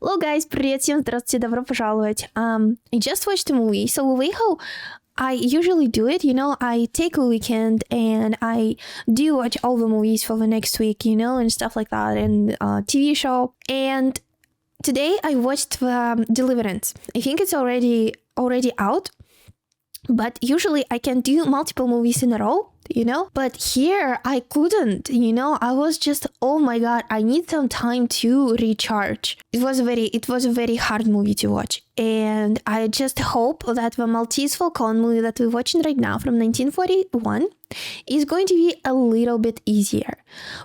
Hello guys, привет всем, здравствуйте, добро пожаловать. I just watched a movie, so the way how I usually do it, I take a weekend and I do watch all the movies for the next week, and stuff like that, and TV show. And today I watched the Deliverance. I think it's already out, but usually I can do multiple movies in a row. But here I couldn't, I was just, oh my god, I need some time to recharge. It was a very hard movie to watch, and I just hope that the Maltese Falcon movie that we're watching right now from 1941 is going to be a little bit easier,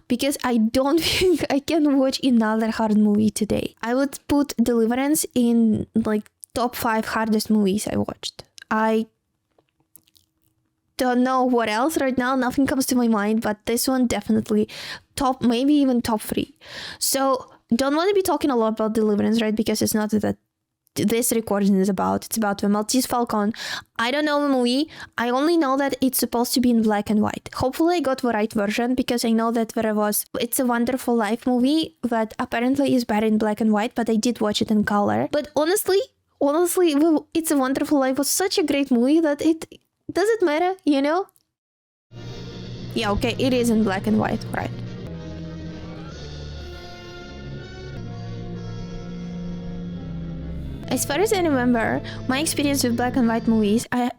because I don't think I can watch another hard movie today. I would put Deliverance in like top 5 hardest movies I watched. I don't know what else right now, nothing comes to my mind, but this one definitely top, maybe even top 3. So don't want to be talking a lot about Deliverance, right? Because it's not that this recording is about. It's about the Maltese Falcon. I don't know the movie. I only know that it's supposed to be in black and white. Hopefully I got the right version, because I know that It's a Wonderful Life movie that apparently is better in black and white, but I did watch it in color. But honestly, It's a Wonderful Life was such a great movie that does it matter, Yeah, okay, it is in black and white, right. As far as I remember, my experience with black and white movies, I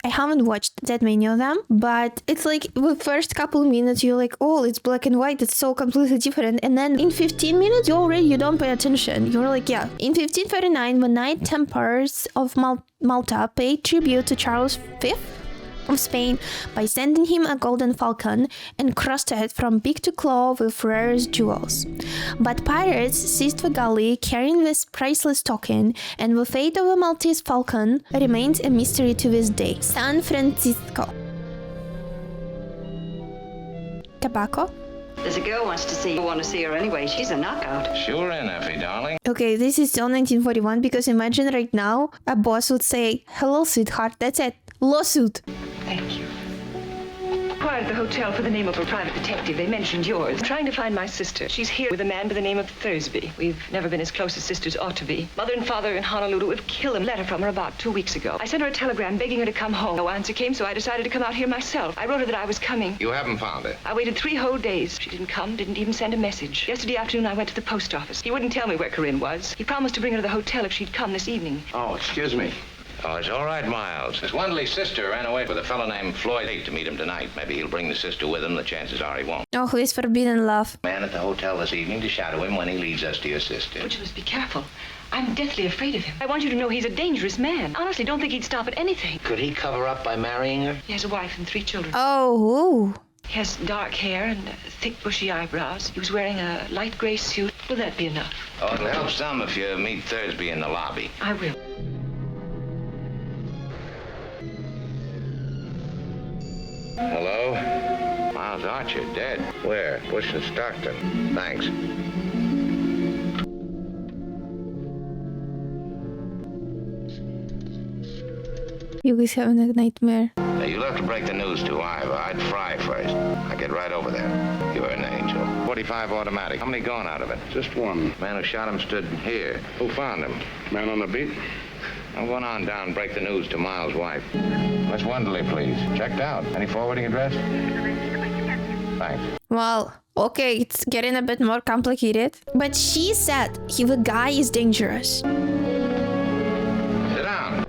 haven't watched that many of them, but it's like the first couple of minutes you're like, oh, it's black and white, it's so completely different, and then in 15 minutes you don't pay attention. You're like, yeah. In 1539, the Knight Templars of Malta paid tribute to Charles V of Spain by sending him a golden falcon encrusted from beak to claw with rarest jewels. But pirates seized the galley carrying this priceless token, and the fate of the Maltese Falcon remains a mystery to this day. San Francisco. Tobacco? There's a girl wants to see you. Want to see her anyway. She's a knockout. Sure in, Effie, darling. Okay, this is still 1941, because imagine right now a boss would say, hello, sweetheart, that's it. Lawsuit. Thank you. Inquired at the hotel for the name of a private detective. They mentioned yours. I'm trying to find my sister. She's here with a man by the name of Thursby. We've never been as close as sisters ought to be. Mother and father in Honolulu have killed him. Letter from her about 2 weeks ago. I sent her a telegram begging her to come home. No answer came, so I decided to come out here myself. I wrote her that I was coming. You haven't found her? I waited 3 whole days. She didn't come, didn't even send a message. Yesterday afternoon, I went to the post office. He wouldn't tell me where Corinne was. He promised to bring her to the hotel if she'd come this evening. Oh, excuse me. Oh, it's all right, Miles. Miss Wendley's sister ran away with a fellow named Floyd to meet him tonight. Maybe he'll bring the sister with him. The chances are he won't. Oh, this forbidden love. Man at the hotel this evening to shadow him when he leads us to your sister. But you must be careful. I'm deathly afraid of him. I want you to know he's a dangerous man. Honestly, don't think he'd stop at anything. Could he cover up by marrying her? He has a wife and 3 children. Oh, He has dark hair and thick, bushy eyebrows. He was wearing a light gray suit. Will that be enough? Oh, it'll help some if you meet Thursby in the lobby. I will. Hello? Miles Archer, dead. Where? Bush and Stockton. Thanks. you guys having a nightmare. Hey, you'll have to break the news to Ivor. I'd fry first. I'll get right over there. You're an angel. 45 automatic. How many gone out of it? Just one. Man who shot him stood here. Who found him? Man on the beat? I'm going on down and break the news to Miles' wife. Miss Wendley, please. Checked out. Any forwarding address? Thanks. Well, okay, it's getting a bit more complicated. But she said the guy is dangerous. Sit down.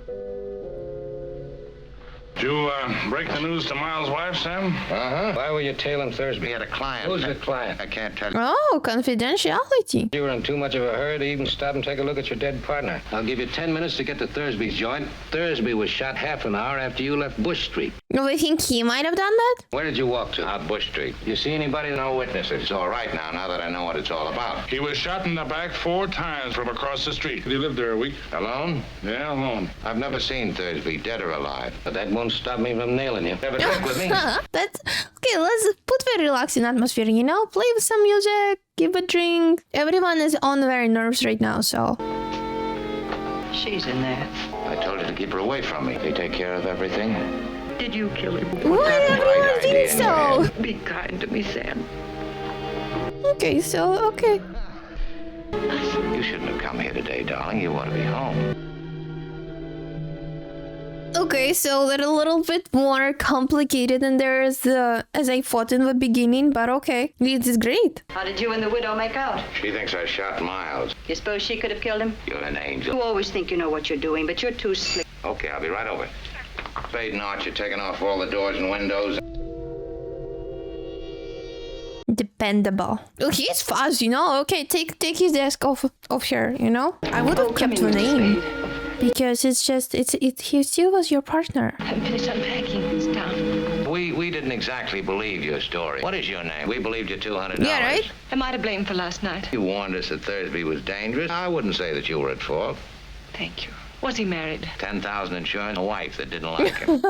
Did you break the news to Miles' wife, Sam? Uh-huh. Why were you tailing Thursby? He had a client. Who's your client? I can't tell you. Oh, confidentiality. You were in too much of a hurry to even stop and take a look at your dead partner. I'll give you 10 minutes to get to Thursby's joint. Thursby was shot half an hour after you left Bush Street. Do we think he might have done that? Where did you walk to? Out Bush Street. You see anybody? No witnesses. It's all right now that I know what it's all about. He was shot in the back 4 times from across the street. He lived there a week. Alone? Yeah, alone. I've never seen Thursby, dead or alive. But that won't stop me from nailing you. Have a drink with me? That's okay. Let's put a relaxing atmosphere, play with some music, give a drink. Everyone is on their nerves right now, so. She's in there. I told you to keep her away from me. They take care of everything. Did you kill him? Why everyone thinks so? Be kind to me, Sam. Okay, so, okay. You shouldn't have come here today, darling. You ought to be home. Okay, so they're a little bit more complicated than there is, as I thought in the beginning, but okay. It is great. How did you and the widow make out? She thinks I shot Miles. You suppose she could have killed him? You're an angel. You always think you know what you're doing, but you're too slick. Okay, I'll be right over. Spade and Archer taking off all the doors and windows. Dependable. Oh, he's fast, you know? Okay, take his desk off here, you know? I would have kept the name. Because it's just, he still was your partner. I'm finished unpacking. It's down. We didn't exactly believe your story. What is your name? We believed you $200. Yeah, right? Am I to blame for last night? You warned us that Thursby was dangerous. I wouldn't say that you were at fault. Thank you. Was he married? 10,000 insurance, a wife that didn't like him.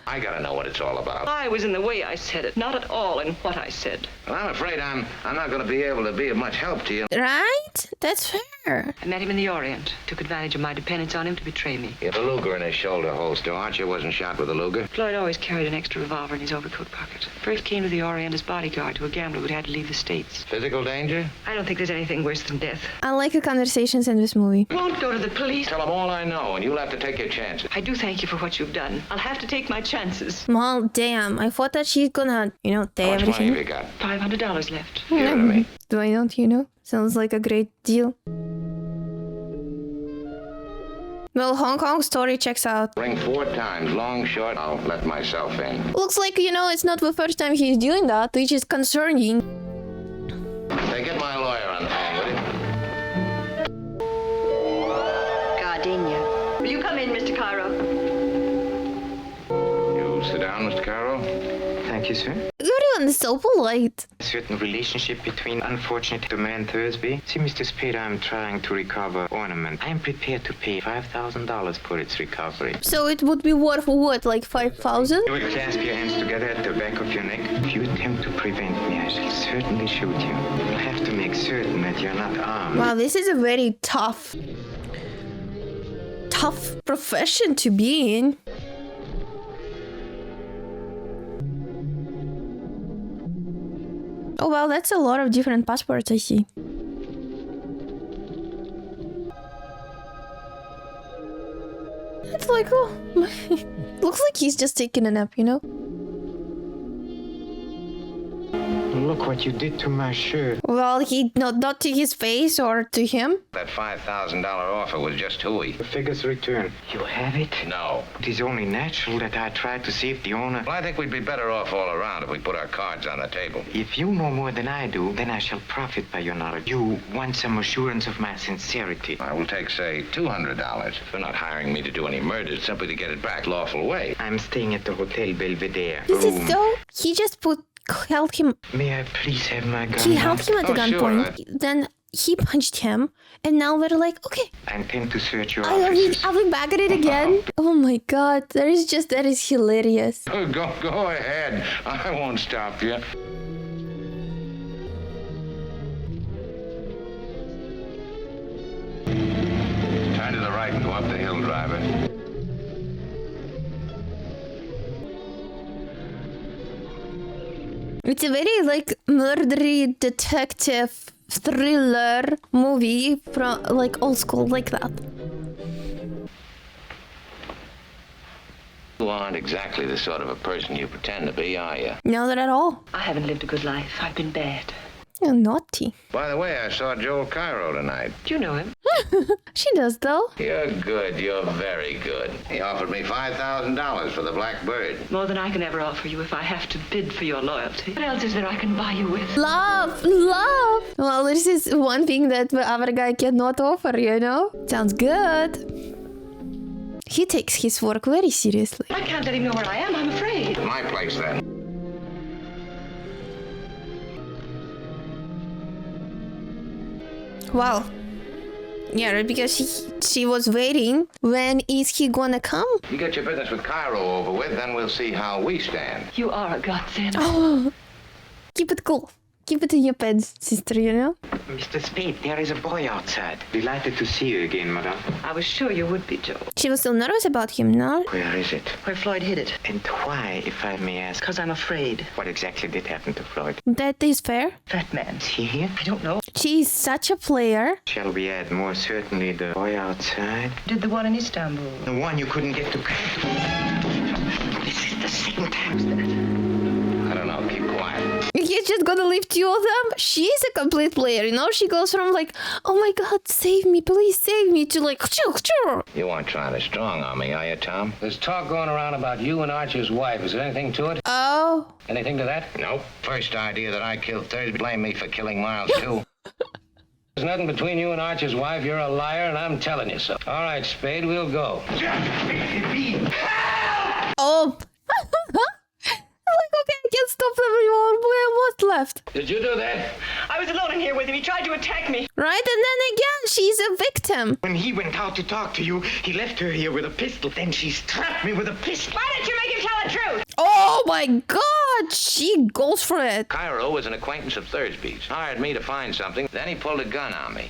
I gotta know what it's all about. I was in the way I said it, not at all in what I said. Well, I'm afraid I'm not gonna be able to be of much help to you. Right? That's fair. I met him in the Orient. Took advantage of my dependence on him to betray me. He had a Luger in his shoulder holster. Archer wasn't shot with a Luger. Floyd always carried an extra revolver in his overcoat pocket. First came to the Orient as bodyguard to a gambler who'd had to leave the States. Physical danger? I don't think there's anything worse than death. I like the conversations in this movie. Won't go to the police. Tell them all I know, and you'll have to take your chances. I do thank you for what you've done. I'll have to take my chances. Well, damn. I thought that she's gonna, you know, say How much money everything. have you got? $500 left. Give it to me. Why don't you know? Sounds like a great deal. Well, Hong Kong story checks out. Ring 4 times, long, short. I'll let myself in. Looks like, you know, it's not the first time he's doing that, which is concerning. Hey, get my lawyer on the phone, will you? Gardenia. Will you come in, Mr. Cairo? You sit down, Mr. Carroll. Thank you, sir. Everyone's so polite. A certain relationship between unfortunate man Thursby. See, Mr. Spade, I'm trying to recover ornament. I'm prepared to pay $5,000 for its recovery. So it would be worth what, like 5,000? You will clasp your hands together at the back of your neck. If you attempt to prevent me, I shall certainly shoot you. You'll have to make certain that you're not armed. Wow, this is a very tough profession to be in. Oh well, that's a lot of different passports I see. It's like, oh, looks like he's just taking a nap, you know? Look what you did to my shirt. Well, he not to his face or to him. That $5,000 offer was just hooey. The figure's return. You have it? No. It is only natural that I try to save the owner. Well, I think we'd be better off all around if we put our cards on the table. If you know more than I do, then I shall profit by your knowledge. You want some assurance of my sincerity. I will take, say, $200. You're not hiring me to do any murders, simply to get it back lawful way. I'm staying at the Hotel Belvedere. Is it so? He just held him. May I please have my gun? He held him at the Oh, sure, gunpoint. Then he punched him, and now they're like, okay, I intend to search your I'll offices. be back at it again. Oh my god, that is hilarious. Go ahead. I won't stop you. Turn to the right and go up the hill, driver. It's a very like murdery detective thriller movie from like old school like that. You aren't exactly the sort of a person you pretend to be, are you? No, not at all. I haven't lived a good life. I've been bad. You're naughty. By the way, I saw Joel Cairo tonight. Do you know him? She does though. You're good. You're very good. He offered me $5,000 for the Black Bird. More than I can ever offer you if I have to bid for your loyalty. What else is there I can buy you with? Love. Well, this is one thing that the other guy cannot offer, you know? Sounds good. He takes his work very seriously. I can't let him know where I am. I'm afraid. My place, then. Wow. Yeah, right, because she was waiting. When is he gonna come? You get your business with Cairo over with, then we'll see how we stand. You are a godsend. Oh, keep it cool. keep it in your pants, sister, you know? Mr. Spade, there is a boy outside. Delighted to see you again, madame. I was sure you would be, Joe. She was still nervous about him, no? Where is it? Where Floyd hid it. And why, if I may ask? Because I'm afraid. What exactly did happen to Floyd? That is fair. That man. Is he here? I don't know. She's such a player. Shall we add more certainly the boy outside? Did the one in Istanbul. The one you couldn't get to. This is the second time. I don't know. Keep quiet. You're just gonna leave two of them? She's a complete player, you know? She goes from like, oh my god, save me, please save me, to like, choo. You aren't trying to strong on me, are you, Tom? There's talk going around about you and Archer's wife. Is there anything to it? Oh. Anything to that? Nope. First idea that I killed Thursby. Blame me for killing Miles, too. There's nothing between you and Archer's wife. You're a liar, and I'm telling you so. All right, Spade, we'll go. Oh. Like, okay, I can't stop them anymore. What's left? Did you do that? I was alone in here with him. He tried to attack me. Right? And then again, she's a victim. When he went out to talk to you, he left her here with a pistol. Then she strapped me with a pistol. Why didn't you make him tell the truth? Oh my god, she goes for it. Cairo was an acquaintance of Thursby's. Hired me to find something. Then he pulled a gun on me.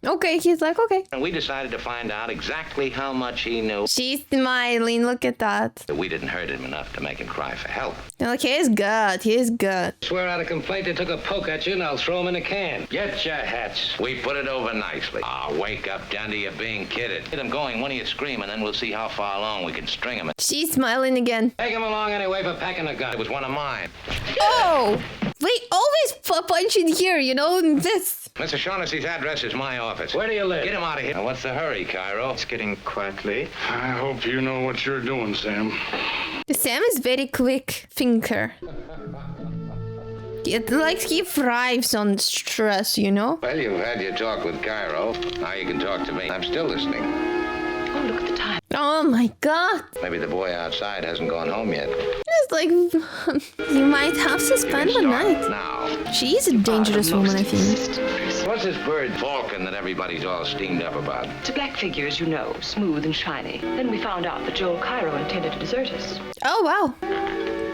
Okay, he's like, okay. And we decided to find out exactly how much he knew. She's smiling, look at that. That we didn't hurt him enough to make him cry for help. Like, he's good. Swear out a complaint they took a poke at you, and I'll throw them in a can. Get your hats. We put it over nicely. Wake up, Dandy, you're being kidded. Get him going, one of you scream, and then we'll see how far along we can string him. She's smiling again. Take him along anyway for packing a gun. It was one of mine. Oh! We always punch in here, you know, this. Mr. Shaughnessy's address is my office. Where do you live? Get him out of here. Now, what's the hurry, Cairo? It's getting quite late. I hope you know what you're doing, Sam. Sam is very quick thinker. It, like, he thrives on stress, you know? Well, you've had your talk with Cairo. Now you can talk to me. I'm still listening. Oh, look at the time. Oh my god. Maybe the boy outside hasn't gone home yet. It's like, you might have to spend the night. Now. She is a dangerous woman, I think. What's this bird Falcon that everybody's all steamed up about? It's a black figure, as you know, smooth and shiny. Then we found out that Joel Cairo intended to desert us. Oh, wow.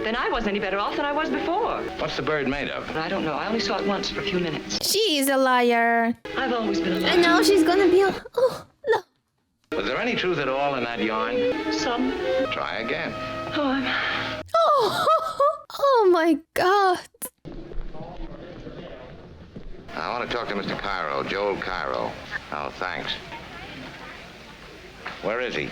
Then I wasn't any better off than I was before. What's the bird made of? I don't know. I only saw it once for a few minutes. She is a liar. I've always been a liar. And now she's gonna be a... Oh, no. Was there any truth at all in that yarn? Some. Try again. Oh, Oh my god. I want to talk to Mr. Cairo, Joel Cairo. Oh, thanks. Where is he?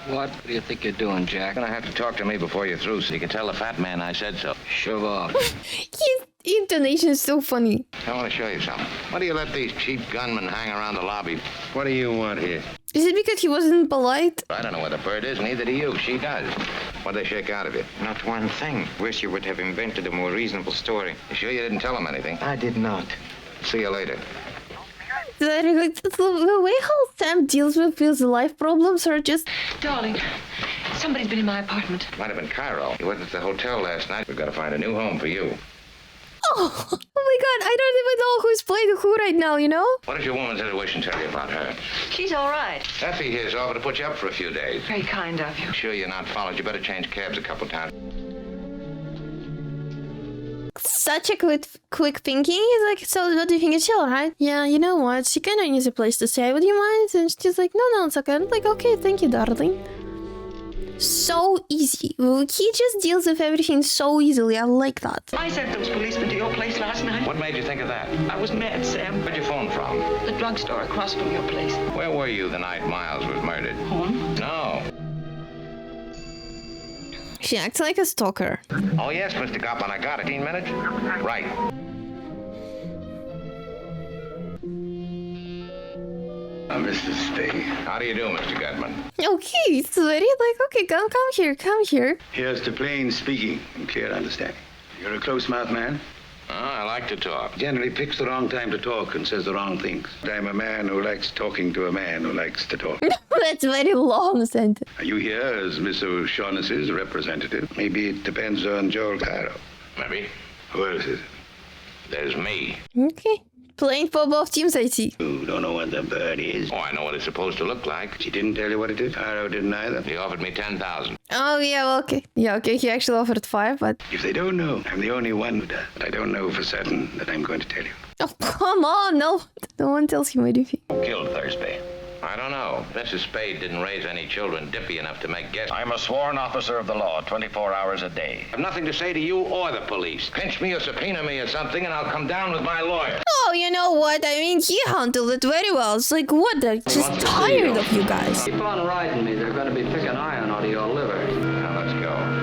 What do you think you're doing, Jack? You're gonna have to talk to me before you're through so you can tell the fat man I said so. Shove off. His intonation is so funny. I want to show you something. Why do you let these cheap gunmen hang around the lobby? What do you want here? Is it because he wasn't polite? I don't know where the bird is, neither do you. She does. What'd they shake out of you? Not one thing. Wish you would have invented a more reasonable story. You sure you didn't tell them anything? I did not. See you later. The way how Sam deals with his life problems are just... darling, somebody's been in my apartment. Might have been Cairo. He wasn't at the hotel last night. We've got to find a new home for you. Oh my god, I don't even know who's playing who right now, you know? What does your woman's intuition tell you about her? She's all right. Effie here's offered to put you up for a few days. Very kind of you. Sure you're not followed. You better change cabs a couple times. Such a quick thinking. He's like, so what do you think? It's chill, right? Yeah, you know what? She kind of needs a place to stay. Would you mind? And she's like, no, it's okay. I'm like, okay, thank you, darling. So easy. He just deals with everything so easily. I like that. I sent those policemen to your place last night. What made you think of that? I was mad, Sam. Where'd you phone from? The drugstore across from your place. Where were you the night Miles was murdered? Home? No. She acts like a stalker. Oh, yes, Mr. Gottman, I got it. 15 minutes? Right. Mr. Spade. How do you do, Mr. Gottman? Okay, it's very like, okay, come here. Here's to plain speaking and clear understanding. You're a close-mouthed man. I like to talk. Generally picks the wrong time to talk and says the wrong things. I'm a man who likes talking to a man who likes to talk. That's a very long sentence. Are you here as Miss O'Shaughnessy's representative? Maybe it depends on Joel Cairo. Maybe. Who else is it? There's me. Okay, Playing for both teams, I see. You don't know what the bird is. Oh, I know what it's supposed to look like. She didn't tell you what it is? I didn't either. He offered me 10,000. Oh, yeah, well, okay. Yeah, okay, he actually offered 5, but... If they don't know, I'm the only one who does. But I don't know for certain that I'm going to tell you. Oh, come on, no. No one tells him anything. Who killed Thursby? I don't know. Mrs. Spade didn't raise any children dippy enough to make guesses. I'm a sworn officer of the law, 24 hours a day. I have nothing to say to you or the police. Pinch me or subpoena me or something, and I'll come down with my lawyer. Oh, you know what? I mean, he handled it very well. It's like, what? They're just tired of you guys. Keep on riding me. They're going to be picking iron out of your liver. Now, let's go.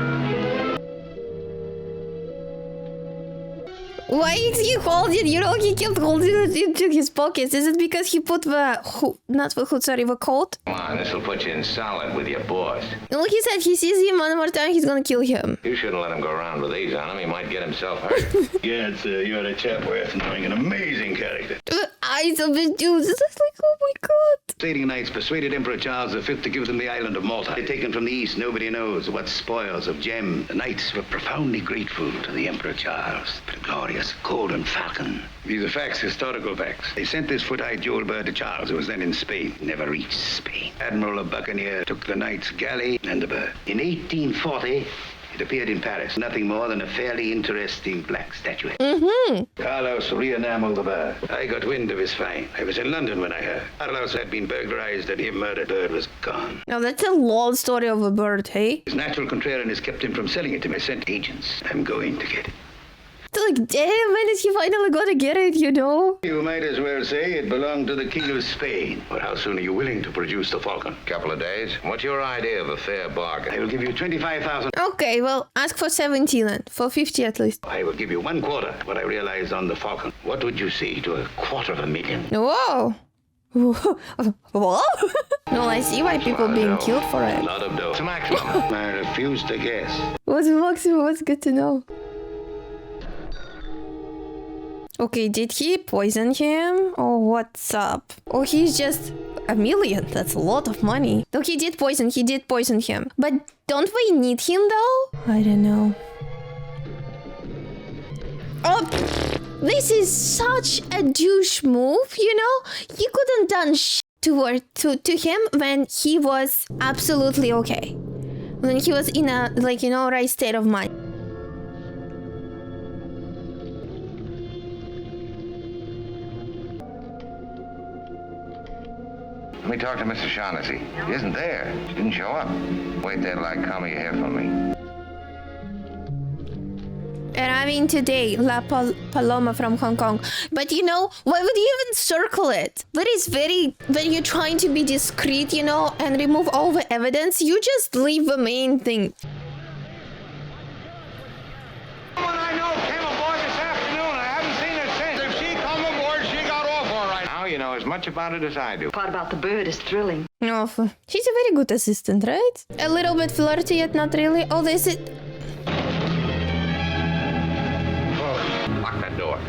Why is he holding? You know, he kept holding it into his pockets. Is it because he put the the coat? Come on, this will put you in solid with your boss. Well, he said he sees him one more time, he's gonna kill him. You shouldn't let him go around with these on him. He might get himself hurt. Yeah, you're a chap worth knowing, an amazing character. Eyes of his dudes. It's like, oh my god. Crusading knights persuaded Emperor Charles V to give them the island of Malta. They're taken from the east, nobody knows what spoils of gems. The knights were profoundly grateful to the Emperor Charles for the glorious golden falcon. These are facts, historical facts. They sent this foot-high jewel bird to Charles, who was then in Spain. Never reached Spain. Admiral of Buccaneer took the knight's galley and the bird. In 1840, it appeared in Paris. Nothing more than a fairly interesting black statuette. Carlos re-enameled the bird. I got wind of his find. I was in London when I heard. Carlos had been burglarized and him murdered. Bird was gone. Now that's a long story of a bird, hey? His natural contrariness kept him from selling it to me. I sent agents. I'm going to get it. It's like, damn, when is he finally gonna get it, you know? You might as well say it belonged to the King of Spain. But how soon are you willing to produce the Falcon? Couple of days. What's your idea of a fair bargain? I will give you 25,000. Okay, well, ask for 70 then. For 50 at least. I will give you 1/4 what I realized on the Falcon. What would you say to 250,000? Whoa! What? No, I see why people being killed for A it. lot of dough. It's a maximum. I refuse to guess. What's the maximum? What's good to know? Okay, did he poison him? Or what's up? Or he's just $1 million. That's a lot of money. Though he did poison him. But don't we need him though? I don't know. Oh, this is such a douche move, you know? He couldn't done to him when he was absolutely okay. When he was in a, like, you know, right state of mind. Let me talk to Mr. Shaughnessy. She isn't there. She didn't show up. Wait there till I come you hear from me. Arriving today, La Paloma from Hong Kong. But you know, why would you even circle it? That is very, when you're trying to be discreet, you know, and remove all the evidence, you just leave the main thing. Someone I know came aboard this afternoon. I haven't seen her since. If she come aboard, she got off all right. Now you know as much about it as I do. The part about the bird is thrilling. Oh, she's a very good assistant, right? A little bit flirty, yet not really. Oh, this is... Lock that door.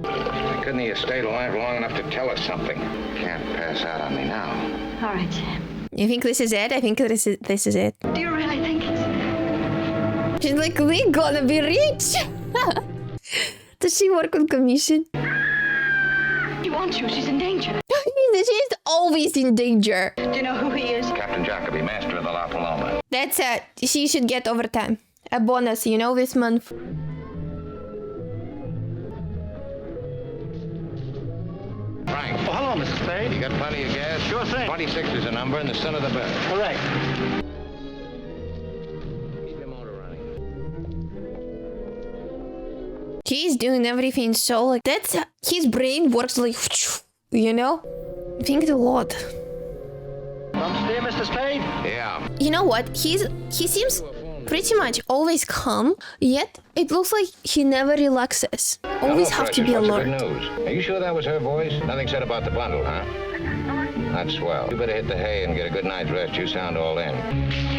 I couldn't the estate alive long enough to tell us something. Can't pass out on me now. All right. You think this is it? I think this is it. Do you really think it's... She's like, we gonna be rich! Does she work on commission? He wants you. She's in danger. She's always in danger. Do you know who he is? Captain Jacoby, master of the La Paloma. That's it. She should get overtime. A bonus, you know, this month. Frank. Oh, hello, Mrs. Spade. You got plenty of gas? Sure thing. 26 is the number in the center of the bed. Correct. Keep your motor running. He's doing everything so like that's his brain works like, you know, think a lot. Thumbs there, Mr. Spade? Yeah. You know what? He seems pretty much always calm, yet it looks like he never relaxes. Always have to be alert. Good news. Are you sure that was her voice? Nothing said about the bundle, huh? That's swell. You better hit the hay and get a good night's rest. You sound all in.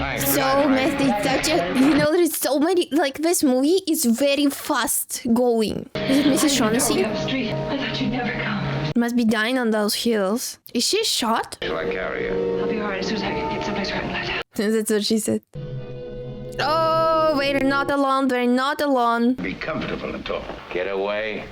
Thanks. So messy, such a, you know, there's so many, like this movie is very fast going. Is it Mrs. Shaughnessy? Street. I thought you'd never come. Must be dying on those hills. Is she shot? Shall I carry you? I'll be all right as soon as I can get someplace where I can lie down. That's what she said. Oh, we're not alone. We're not alone. Be comfortable and talk. Get away.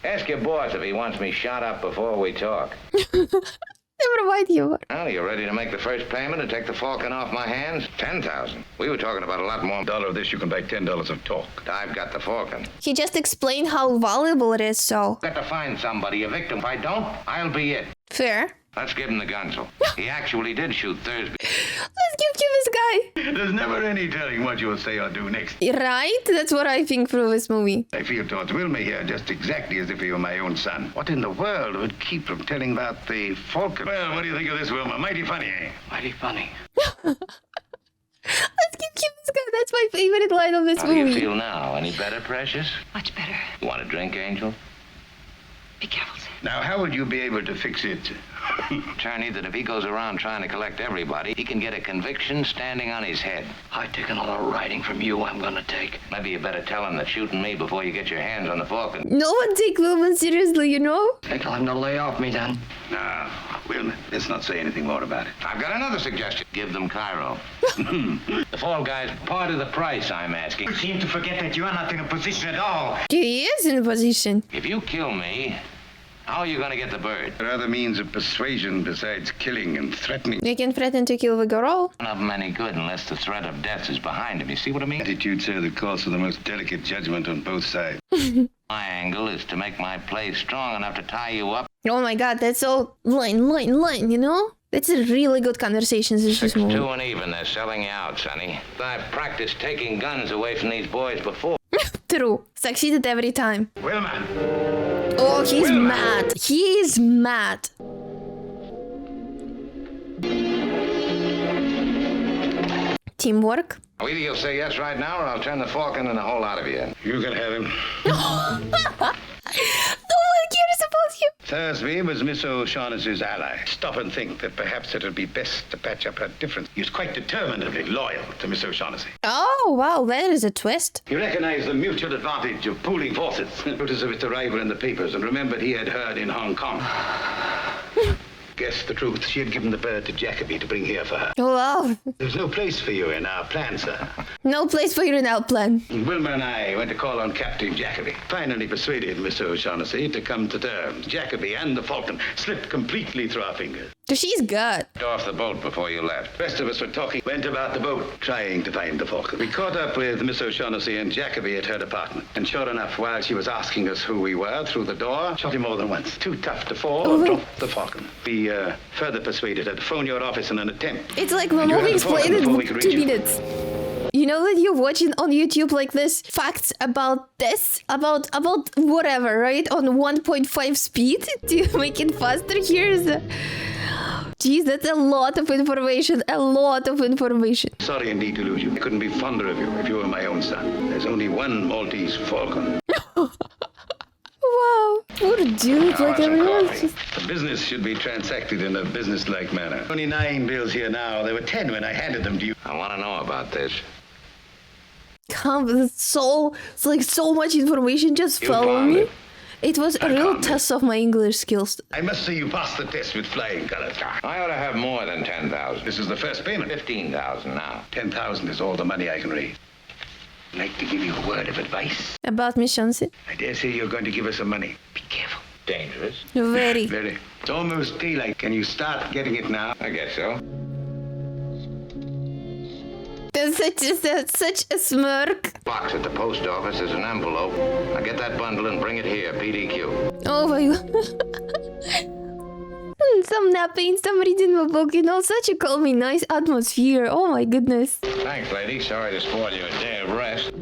Ask your boss if he wants me shot up before we talk. Never mind you. Well, you ready to make the first payment and take the Falcon off my hands? 10,000. We were talking about a lot more. $1 of this, you can buy $10 of talk. I've got the Falcon. He just explained how valuable it is, so. Got to find somebody, a victim. If I don't, I'll be it. Fair. Let's give him the gunsel. He actually did shoot Thursby. Let's give this guy. There's never any telling what you'll say or do next. Right? That's what I think through this movie. I feel towards Wilma here just exactly as if he were my own son. What in the world would keep from telling about the Falcon? Well, what do you think of this, Wilma? Mighty funny, eh? Mighty funny. Let's give this guy. That's my favorite line of this How do movie. you feel now? Any better, Precious? Much better. You want a drink, Angel? Be careful, sir. Now, how would you be able to fix it? Attorney, that if he goes around trying to collect everybody, he can get a conviction standing on his head. I've taken a lot of writing from you I'm gonna take. Maybe you better tell him that shooting me before you get your hands on the Falcon. No one take Wilma seriously, you know? Think I'll have to lay off me then. No, Wilma, let's not say anything more about it. I've got another suggestion. Give them Cairo. The fall guy's part of the price, I'm asking. You seem to forget that you are not in a position at all. He is in a position. If you kill me, how are you going to get the bird? There are other means of persuasion besides killing and threatening. They can threaten to kill the girl. None of them any good unless the threat of death is behind him. You see what I mean? Attitude, sir, that calls for the most delicate judgment on both sides. My angle is to make my play strong enough to tie you up. Oh my god, that's all line, you know? That's a really good conversation, this 6-2 movie. and even. They're selling you out, Sonny. I've practiced taking guns away from these boys before. True. Succeeded every time. Wilma! Oh, he's Wilma. mad. He's mad. Teamwork. Either you'll say yes right now or I'll turn the Falcon and the whole lot of you. You can have him. No one cares about you. Thursby was Miss O'Shaughnessy's ally. Stop and think that perhaps it would be best to patch up her difference. He was quite determinedly loyal to Miss O'Shaughnessy. Oh, wow, that is a twist. He recognized the mutual advantage of pooling forces. Notice of its arrival in the papers and remembered he had heard in Hong Kong. Guess the truth. She had given the bird to Jacoby to bring here for her. Wow. There's no place for you in our plan, sir. No place for you in our plan. Wilma and I went to call on Captain Jacoby. Finally persuaded Miss O'Shaughnessy to come to terms. Jacoby and the Falcon slipped completely through our fingers. She's good. Get off the boat before you left. The rest of us were talking, went about the boat, trying to find the Falcon. We caught up with Miss O'Shaughnessy and Jacoby at her apartment. And sure enough, while she was asking us who we were through the door, shot him more than once. Too tough to fall, dropped the Falcon. We further persuaded her to phone your office in an attempt. It's like the And you movie had the Falcon explained before we in could 2 reach you. minutes. You know that you're watching on YouTube like this facts about this, about whatever, right? On 1.5 speed to make it faster. Here's Jeez, that's a lot of information. A lot of information. Sorry indeed to lose you. I couldn't be fonder of you if you were my own son. There's only one Maltese Falcon. Wow. What a dude, like everyone else. Just... The business should be transacted in a business-like manner. Only 9 bills here now. There were 10 when I handed them to you. I want to know about this. It's like so much information just follow me. it. It was a real test of my English skills. I must say you passed the test with flying colors. I ought to have more than 10,000. This is the first payment. 15,000 now. 10,000 is all the money I can raise. I'd like to give you a word of advice. About Miss Chauncey? I dare say you're going to give us some money. Be careful. Dangerous. Very. Very. It's almost daylight. Can you start getting it now? I guess so. There's such a smirk. Box at the post office is an envelope. Now get that bundle and bring it here, PDQ. Oh my god. Some napping, some reading my book, you know, such a calming, nice atmosphere. Oh my goodness. Thanks, lady. Sorry to spoil your day of rest.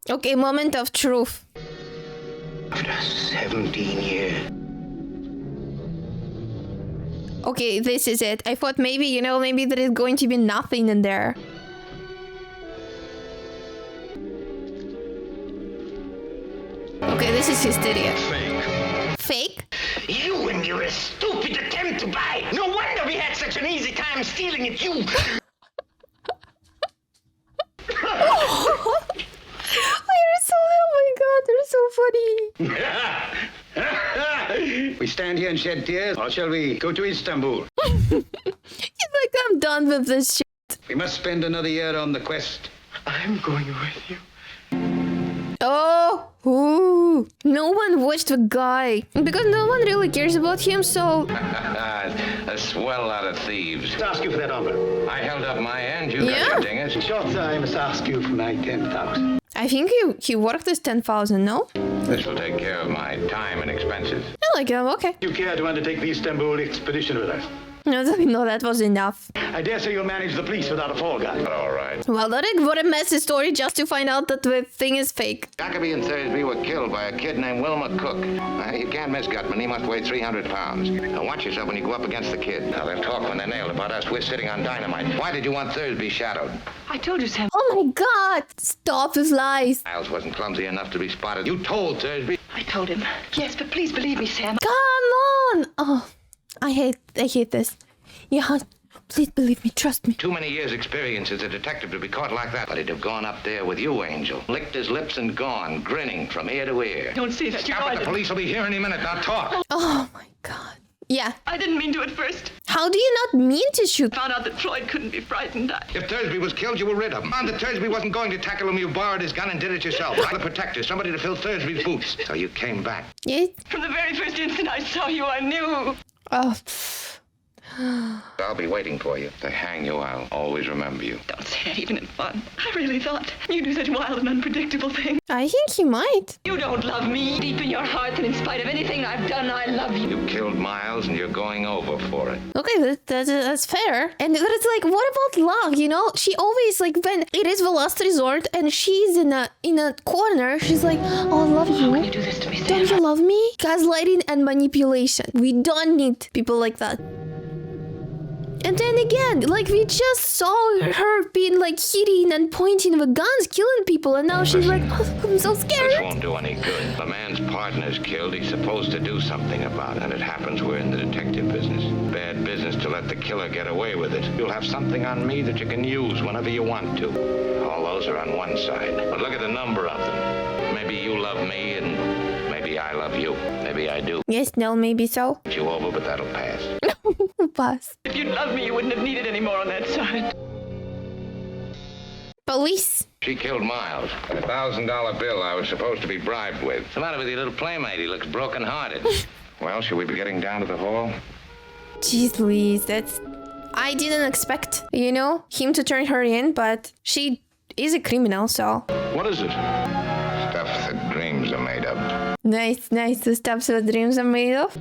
Okay, moment of truth. After 17 years. Okay, this is it. I thought maybe, you know, maybe there is going to be nothing in there. Okay, this is hysteria. Fake? You and your stupid attempt to buy. No wonder we had such an easy time stealing it, you. Oh my god, they're so funny. We stand here and shed tears, or shall we go to Istanbul? It's like I'm done with this shit. We must spend another year on the quest. I'm going with you. Oh, ooh. No one watched the guy because no one really cares about him, so... A swell lot of thieves. Must ask you for that honor. I held up my end, you Yeah. got your dingers. Short I must ask you for my 10,000. I think he worked his 10,000, no? This will take care of my time and expenses. I like him, okay. You care to undertake the Istanbul expedition with us? No, that was enough. I dare say you'll manage the police without a fall guy. All right. Well, what a messy story just to find out that the thing is fake. Jacoby and Thursby were killed by a kid named Wilma Cook. You can't miss Gutman. He must weigh 300 pounds. Now watch yourself when you go up against the kid. Now they'll talk when they're nailed about us. We're sitting on dynamite. Why did you want Thursby shadowed? I told you, Sam. Oh my god! Stop his lies. Miles wasn't clumsy enough to be spotted. You told Thursby. I told him. Yes, but please believe me, Sam. Come on! Oh, I hate this. Yeah, please believe me, trust me. Too many years' experience as a detective to be caught like that. But he'd have gone up there with you, Angel. Licked his lips and gone, grinning from ear to ear. Don't say that. Stop it. The police will be here any minute. Now talk. Oh my god. Yeah. I didn't mean to at first. How do you not mean to shoot? Found out that Floyd couldn't be frightened. If Thursby was killed, you were rid of him. And that Thursby wasn't going to tackle him, you borrowed his gun and did it yourself. The protector, somebody to fill Thursby's boots. So you came back. Yeah. From the very first instant I saw you, I knew. Oh. I'll be waiting for you. To hang you, I'll always remember you. Don't say that even in fun. I really thought you do such wild and unpredictable things. I think he might. You don't love me. Deep in your heart, and in spite of anything I've done, I love you. You killed Miles and you're going over for it. Okay, that's fair. And but it's like, what about love? You know, she always like when it is the last resort and she's in a corner. She's like, oh, I love you. How can you do this to me, Sam? Don't you love me? Gaslighting and manipulation. We don't need people like that. And then again, like we just saw her being like hitting and pointing the guns, killing people, and now she's like, oh, I'm so This scared. won't do any good. If a man's partner's killed, he's supposed to do something about it. And it happens we're in the detective business. Bad business to let the killer get away with it. You'll have something on me that you can use whenever you want to. All those are on one side. But look at the number of them. Maybe you love me and maybe I love you. Maybe I do. Yes, no, maybe so. Put you over, but that'll pass. Pass. If you'd loved me, you wouldn't have needed any more on that side. Police. She killed Miles. A $1,000 bill I was supposed to be bribed with. What's the matter with your little playmate? He looks broken-hearted. Well, should we be getting down to the hall? Jeez Louise, I didn't expect, you know, him to turn her in, but she is a criminal, so... What is it? Stuff that dreams are made of. Nice, the stuff that dreams are made of.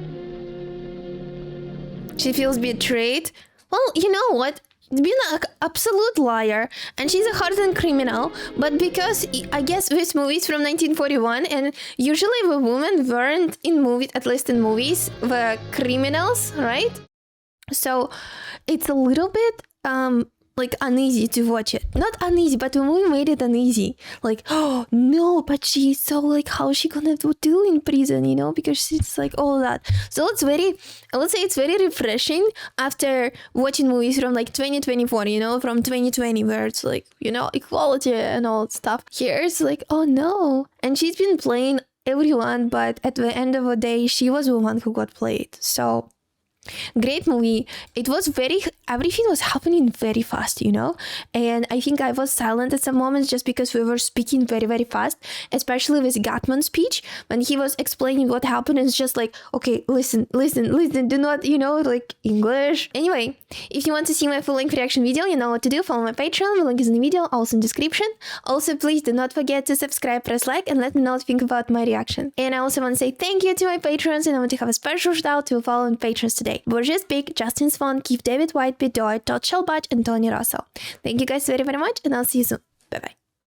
She feels betrayed. Well, you know what? Being an absolute liar, and she's a hardened criminal, but because I guess this movie is from 1941, and usually the women weren't in movies, at least in movies, the criminals, right? So it's a little bit like uneasy to watch it. Not uneasy, but the movie made it uneasy. Like, oh no, but she's so like, how's she gonna do in prison, you know? Because she's like all that. So let's say it's very refreshing after watching movies from like 2024, you know, from 2020, where it's like, you know, equality and all that stuff. Here it's like, oh no. And she's been playing everyone, but at the end of the day, she was the one who got played. So great movie. It was everything was happening very fast, you know, and I think I was silent at some moments just because we were speaking very, very fast, especially with Gatman's speech when he was explaining what happened. It's just like, okay, listen, do not, you know, like English. Anyway, if you want to see my full-length reaction video, you know what to do. Follow my Patreon, the link is in the video, also in description. Also, please do not forget to subscribe, press like, and let me know what you think about my reaction. And I also want to say thank you to my patrons, and I want to have a special shout out to the following patrons today: Borges Big, Justin Swan, Keith David White, Bedoy, Todd Shelbach, and Tony Russell. Thank you guys very, very much, and I'll see you soon. Bye bye.